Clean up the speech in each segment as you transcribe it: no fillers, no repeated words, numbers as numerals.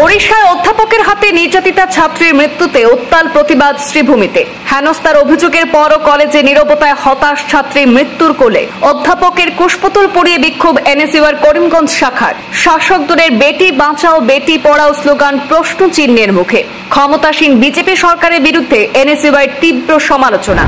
ওড়িশায় অধ্যাপকের হাতে নির্যাতিতা ছাত্রীর মৃত্যুতে উত্তাল প্রতিবাদ শ্রীভূমিতে। হেনস্থার অভিযোগের পরও কলেজে নীরবতায় হতাশ ছাত্রীর মৃত্যুর কোলে। অধ্যাপকের কুশপুতুল পরিয়ে বিক্ষোভ এনএসইউর করিমগঞ্জ শাখার। শাসক দলের বেটি বাঁচাও বেটি পড়াও স্লোগান প্রশ্ন চিহ্নের মুখে। ক্ষমতাসীন বিজেপি সরকারের বিরুদ্ধে এনএসইউর তীব্র সমালোচনা।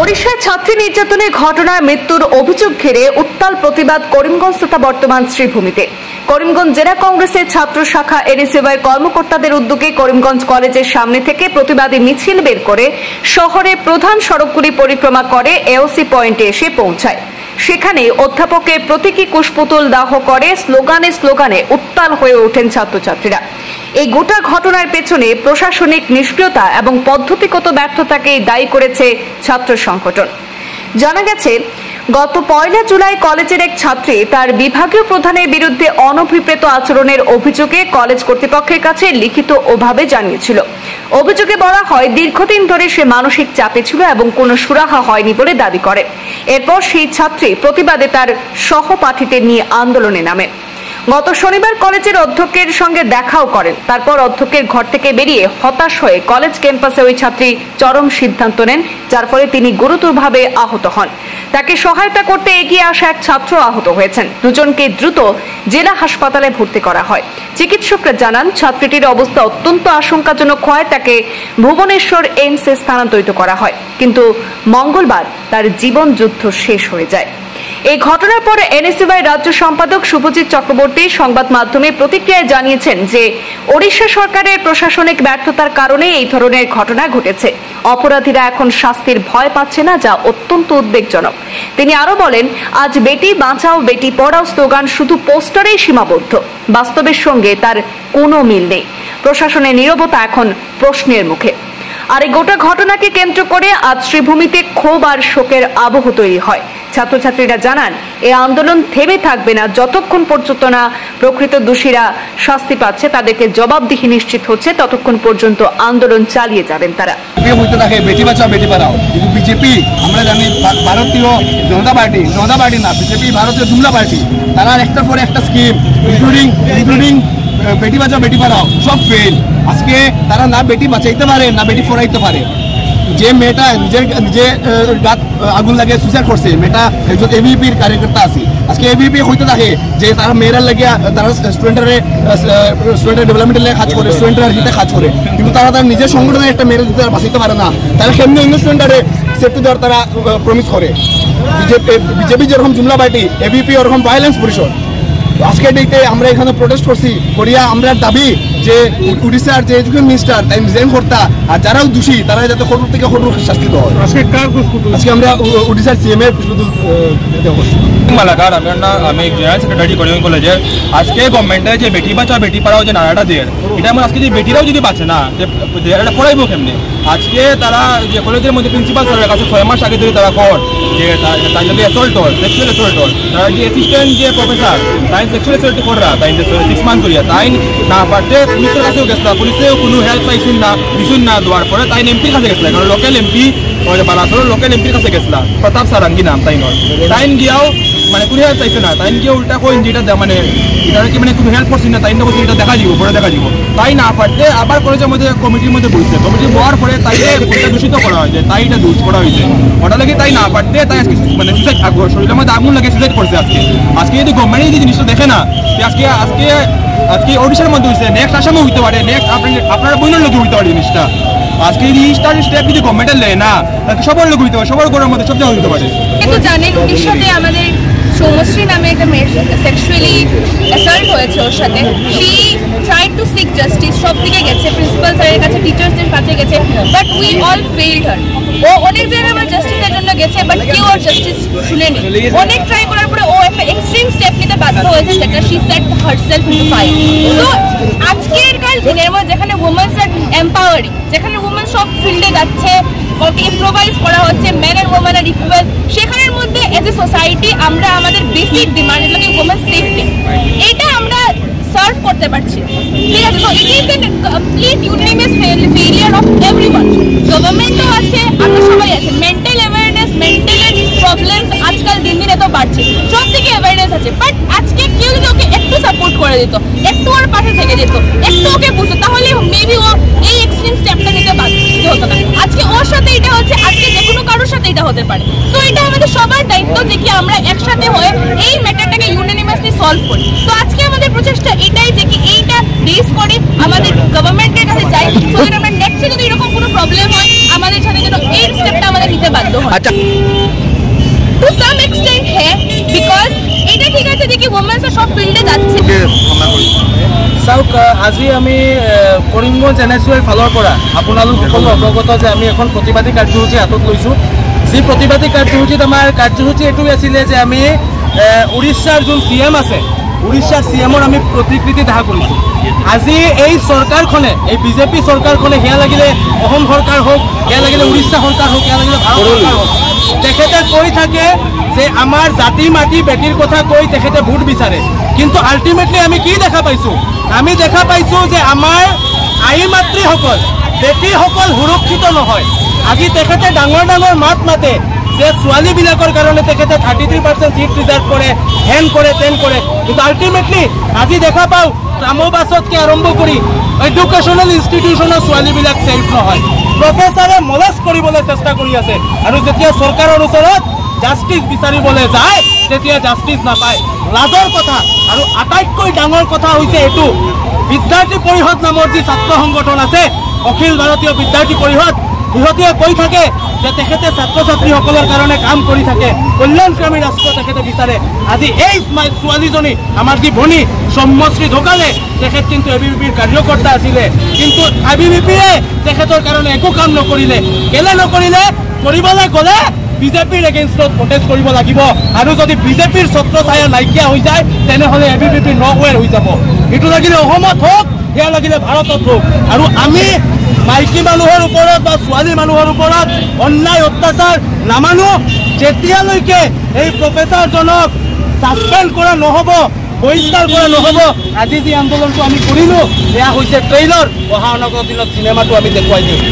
ওড়িশায় ছাত্রী নির্যাতনের ঘটনায় মৃত্যুর অভিযোগ ঘিরে উত্তাল প্রতিবাদ করিমগঞ্জ তথা বর্তমান শ্রীভূমিতে। করিমগঞ্জ জেলা কংগ্রেসের ছাত্র শাখা এনএসইউর কর্মকর্তাদের উদ্যোগে করিমগঞ্জ কলেজের সামনে থেকে প্রতিবাদী মিছিল বের করে শহরের প্রধান সড়কগুলি পরিক্রমা করে এওসি পয়েন্টে এসে পৌঁছায়। সেখানে অধ্যাপকের প্রতীকী কুশপুতুল দাহ করে স্লোগানে উত্তাল হয়ে ওঠেন ছাত্রছাত্রীরা। এই গোটা ঘটনার পেছনে প্রশাসনিক নিষ্ক্রিয়তা এবং পদ্ধতিগত ব্যর্থতাকে দায়ী করেছে ছাত্র সংগঠন। জানা গেছে, গত 1 জুলাই কলেজের এক ছাত্রী তার বিভাগীয় প্রধানের বিরুদ্ধে অনভিপ্রেত আচরণের অভিযোগে কলেজ কর্তৃপক্ষের কাছে লিখিত ওভাবে জানিয়েছিল। অভিযোগে বলা হয়, দীর্ঘদিন ধরে সে মানসিক চাপে ছিল এবং কোনো সুরাহা হয়নি বলে দাবি করে। এরপর সেই ছাত্রী প্রতিবাদে তার সহপাঠীদের নিয়ে আন্দোলনে নামে। গত শনিবার কলেজের অধ্যক্ষের সঙ্গে দেখাও করেন। তারপর অধ্যক্ষের ঘর থেকে বেরিয়ে হতাশ হয়ে কলেজ ক্যাম্পাসে ওই ছাত্রী চরম সিদ্ধান্ত নেন, যার ফলে তিনি গুরুতরভাবে আহত হন। তাকে সহায়তা করতে এগিয়ে আসা এক ছাত্র আহত হয়েছেন। দুজনকে দ্রুত জেলা হাসপাতালে ভর্তি করা হয়। চিকিৎসকরা জানান, ছাত্রীটির অবস্থা অত্যন্ত আশঙ্কাজনক হওয়ায় তাকে ভুবনেশ্বর এইমসে স্থানান্তরিত করা হয়, কিন্তু মঙ্গলবার তার জীবন যুদ্ধ শেষ হয়ে যায়। এই ঘটনার পরে এনএসইউর রাজ্য সম্পাদক শুভজিৎ চক্রবর্তী সংবাদ মাধ্যমে প্রতিক্রিয়ায় জানিয়েছেন যে ওড়িশা সরকারের প্রশাসনিক ব্যর্থতার কারণে এই ধরনের ঘটনা ঘটেছে। অপরাধীরা এখন শাস্তির ভয় পাচ্ছে না, যা অত্যন্ত উদ্বেগজনক। তিনি আরো বলেন, আজ বেটি বাঁচাও বেটি পড়াও স্লোগান শুধু পোস্টারেই সীমাবদ্ধ, বাস্তবের সঙ্গে তার কোনো মিল নেই। প্রশাসনের নীরবতা এখন প্রশ্নের মুখে। আর এই গোটা ঘটনাকে কেন্দ্র করে আজ শ্রীভূমিতে ক্ষোভ আর শোকের আবহ তৈরি হয়। ছাত্রছাত্রীরা জানান, এই আন্দোলন থেমে থাকবে না যতক্ষণ পর্যন্ত না প্রকৃত দোষীরা শাস্তি পাচ্ছে, তাদেরকে জবাবদিহি নিশ্চিত হচ্ছে, ততক্ষণ পর্যন্ত আন্দোলন চালিয়ে যাবেন তারা। বেটি বাঁচাও বেটি পড়াও, কিন্তু বিজেপি আমরা জানি ভারতীয় জনতা পার্টি না, বিজেপি ভারতীয় জুমলা পার্টি, তারা একটার পরে একটা স্কিম ইনক্লুডিং বেটি বাঁচাও বেটি পড়াও সব ফেল। আজকে তারা না বেটি বাঁচাইতে পারে না বেটি পড়াইতে পারে। যে মেয়েটা নিজে রাত আগুন লাগে সুইসাইড করছে, মেয়েটা একজন এবিপির কার্যকর্তা আছে। আজকে এবিপি হইতে থাকে যে তারা মেয়েরা লাগিয়া তারা স্টুডেন্টের ডেভেলপমেন্টের লেগে কাজ করে, স্টুডেন্টের হিতে কাজ করে, কিন্তু তারা তার নিজের সংগঠনের একটা মেয়েরা যদি বাঁচাইতে পারে না, তারা কেমনি অন্য স্টুডেন্টের সেফটি দেওয়ার তারা প্রমিস করে। বিজেপি যেরকম জুমলা পার্টি, এবিপি ওরকম ভায়োলেন্স পরিষদ। আজকে ডেটে আমরা এখানে প্রোটেস্ট করছি করিয়া আমরা দাবি যে উড়িষ্যার যে এডুকেশন মিনিস্টার তাই রিজাইন করতা, আর যারাও দোষী তারা যাতে কঠোর থেকে কঠোর শাস্তি দেওয়া হয়। আজকে আমরা উড়িষ্যার সিএম এর মালাকার আমি জেনারেল সেক্রেটারি করিমগঞ্জ কলেজের। আজকে গভর্নমেন্টে যে বেটি বাঁচাও বেটি পড়াও যে নারাটা দিয়ে, এটা আমার আজকে যে বেটিরাও যদি বাঁচে না, এটা পড়াইব কেমনি? আজকে তারা যে কলেজের মধ্যে প্রিন্সিপাল স্যারের কাছে 6 মাস আগে ধরে তারা কর যে তাই যদি অ্যাসল্ট হল, সেক্সুয়াল অ্যাসল্ট হল, তারা যে অ্যাসিস্ট্যান্ট যে প্রফেসর তাই সেক্সুয়াল অ্যাসল্ট করা তাই 6 মান্থ করিয়া তাই না পারতে পুলিশের কাছেও গেছিলাম, পুলিশেও কোনো হেল্প পাইছুন না দেওয়ার পরে তাই এমপির কাছে গেছিলাম, কারণ লোকাল এমপি বালাসোরের লোকাল এমপির কাছে গেছিলাম, প্রতাপ সারাঙ্গি নাম তাই নয়। তাইন গিয়াও মানে কোনো হেল্প পাইছে না, তাইন গিয়ে উল্টা কইন যেটা মানে এটা কি মানে কোনো হেল্প করছি না, তাই বলছি এটা দেখা দিব পরে দেখা দিব। তাই না পারতে আবার কলেজের মধ্যে কমিটির মধ্যে বসছে, কমিটি হওয়ার পরে তাই দূষিত করা হয়েছে, তাই এটা দোষ করা হয়েছে। ওটা লাগে তাই না পারতে তাই আজকে মানে সুইসাইড শরীরের মধ্যে আগুন লাগে সুইসাইড করছে। আজকে যদি গভর্নমেন্ট এই জিনিসটা দেখে না, আজকে ওড়িশার মধ্যে হয়েছে, নেক্সট আসামও হইতে পারে, নেক্সট আপনারা বইনের লোকে হইতে পারে জিনিসটা। আজকে এই স্টেপ যদি গভর্নমেন্টের নেয় না, সবার লোক হইতে পারে, সবার ঘরের মধ্যে সব জায়গায় হইতে পারে। কিন্তু জানেন উড়িষ্যাতে আমাদের সৌমশ্রী নামে একটা মেয়ের সেক্সুয়ালি অ্যাসল্ট হয়েছে, ওর সাথে she tried to seek justice, সব দিকে গেছে, প্রিন্সিপাল স্যারের কাছে, টিচার্সদের কাছে গেছে, বাট উই অল ফেইলড হার। ও অনেক জায়গায় আমার জাস্টিসের জন্য গেছে, বাট কেউ ওর জাস্টিস শুনেনি। অনেক ট্রাই করার পরে ও একটা এক্সট্রিম স্টেপ নিতে বাধ্য হয়েছে, যেটা she set herself in the fight. So আজকের কাল দিনের মধ্যে যেখানে উমেন্স আর এম্পাওয়ারিং, যেখানে উমেন সব ফিল্ডে যাচ্ছে, ইম্প্রোভাইজ করা হচ্ছে, men and women are equal, সেখানের মধ্যে এজ এ সোসাইটি আমরা আমাদের বেসিক ডিমান্ড এগুলোকে ওমেন সেফটি, এটা আমরা সার্ভ করতে পারছি, ঠিক আছে। তো it is an complete unanimous failure of everyone. গভর্নমেন্টও আছে, আমরা সবাই আছে, মেন্টাল অ্যাওয়ারনেস, মেন্টাল প্রবলেমস আজকাল দিন দিন এত বাড়ছে, সব থেকে অ্যাওয়ারনেস আছে, বাট আজকে কেউ যদি ওকে একটু সাপোর্ট করে দিত, একটু ওর পাশে থেকে যেত, একটু ওকে বুঝতো, তাহলে মেবি ও এই এক্সট্রিম স্টেপটা নিতে বাধ্য হতো না। আজকে ওর সাথে এটা হচ্ছে, আজকে যে কোনো কারোর সাথে এটা হতে পারে। তো এটা আমাদের সবার দায়িত্ব যে কি আমরা একসাথে হয়ে এই ম্যাটারটাকে ইউনানিমাসলি সলভ করি। তো আজকে আমাদের প্রচেষ্টা এটাই যে কি এইটা রেজ করে আমাদের গভর্নমেন্টের কাছে যাই, সো দ্যাট আমরা নেক্সটে যদি এরকম কোনো প্রবলেম হয় আমাদের সাথে যেন এই স্টেপটা আমাদের নিতে বাধ্য হয়। আচ্ছা, টু সাম এক্সটেন্ট হ্যাঁ, বিকজ এটা ঠিক আছে যে কি ওমেন্সের সব ফিল্ডে যাচ্ছে। চাওক, আজি আমি কৰিমগঞ্জ NSUৰ ফালৰ পৰা আপোনালোক সকলো অৱগত যে আমি এখন প্ৰতিবাদী কাৰ্যসূচী হাতত লৈছোঁ। যি প্ৰতিবাদী কাৰ্যসূচীত আমাৰ কাৰ্যসূচী এইটোৱে আছিলে যে আমি উৰিষ্যাৰ যোন CM আছে, উৰিষ্যাৰ CMৰ আমি প্ৰতিকৃতি দাহ কৰিছোঁ। আজি এই চৰকাৰখনে, এই বিজেপি চৰকাৰখনে, সেয়া লাগিলে অসম চৰকাৰ হওক, সেয়া লাগিলে উৰিষ্যা চৰকাৰ হওক, সেয়া লাগিলে ভাৰত চৰকাৰ হওক, তেখেতে কৈ থাকে যে আমাৰ জাতি মাটি বেটিৰ কথা কৈ তেখেতে ভোট বিচাৰে, কিন্তু আল্টিমেটলি আমি কি দেখা পাইছোঁ? আমি দেখা পাইছোঁ যে আমাৰ আই মাতৃসকল, বেটীসকল সুৰক্ষিত নহয়। আজি তেখেতে ডাঙৰ ডাঙৰ মাত মাতে যে ছোৱালীবিলাকৰ কাৰণে তেখেতে 33% চিট ৰিজাৰ্ভ কৰে, হেন কৰে, তেন কৰে, কিন্তু আল্টিমেটলি আজি দেখা পাওঁ ট্ৰামবাছতকৈ আৰম্ভ কৰি এডুকেশ্যনেল ইনষ্টিটিউচনৰ ছোৱালীবিলাক ছেফ নহয়। প্ৰফেচাৰে মলেষ্ট কৰিবলৈ চেষ্টা কৰি আছে, আৰু যেতিয়া চৰকাৰৰ ওচৰত জাষ্টিচ বিচাৰিবলৈ যায় তেতিয়া জাষ্টিচ নাপায়। লাজৰ কথা। আৰু আটাইতকৈ ডাঙৰ কথা হৈছে এইটো, বিদ্যাৰ্থী পৰিষদ নামৰ যি ছাত্ৰ সংগঠন আছে, অখিল ভাৰতীয় বিদ্যাৰ্থী পৰিষদ, সিহঁতে কৈ থাকে যে তেখেতে ছাত্ৰ ছাত্ৰীসকলৰ কাৰণে কাম কৰি থাকে, কল্যাণকামী ৰাষ্ট্ৰ তেখেতে বিচাৰে। আজি এই ছোৱালীজনী আমাৰ যি ভনী সৌম্যশ্ৰী ঢোকালে, তেখেত কিন্তু ABVPৰ কাৰ্যকৰ্তা আছিলে, কিন্তু ABVPয়ে তেখেতৰ কাৰণে একো কাম নকৰিলে। কেলে নকৰিলে? কৰিবলৈ গ'লে বিজেপিৰ এগেইনষ্টত প্ৰটেষ্ট কৰিব লাগিব, আৰু যদি বিজেপিৰ ছত্ৰ ছায়া নাইকিয়া হৈ যায় তেনেহ'লে ABVP নৱেৰ হৈ যাব। এইটো লাগিলে অসমত হওক, সেয়া লাগিলে ভাৰতত হওক। আৰু আমি মাইকী মানুহৰ ওপৰত বা ছোৱালী মানুহৰ ওপৰত অন্যায় অত্যাচাৰ নামানো যেতিয়ালৈকে এই প্ৰফেচাৰজনক ছাছপেণ্ড কৰা নহ'ব, বহিষ্কাৰ কৰা নহ'ব। আজি যি আন্দোলনটো আমি কৰিলোঁ সেয়া হৈছে ট্ৰেইলাৰ, অহা অনাগত দিনত চিনেমাটো আমি দেখুৱাই দিওঁ।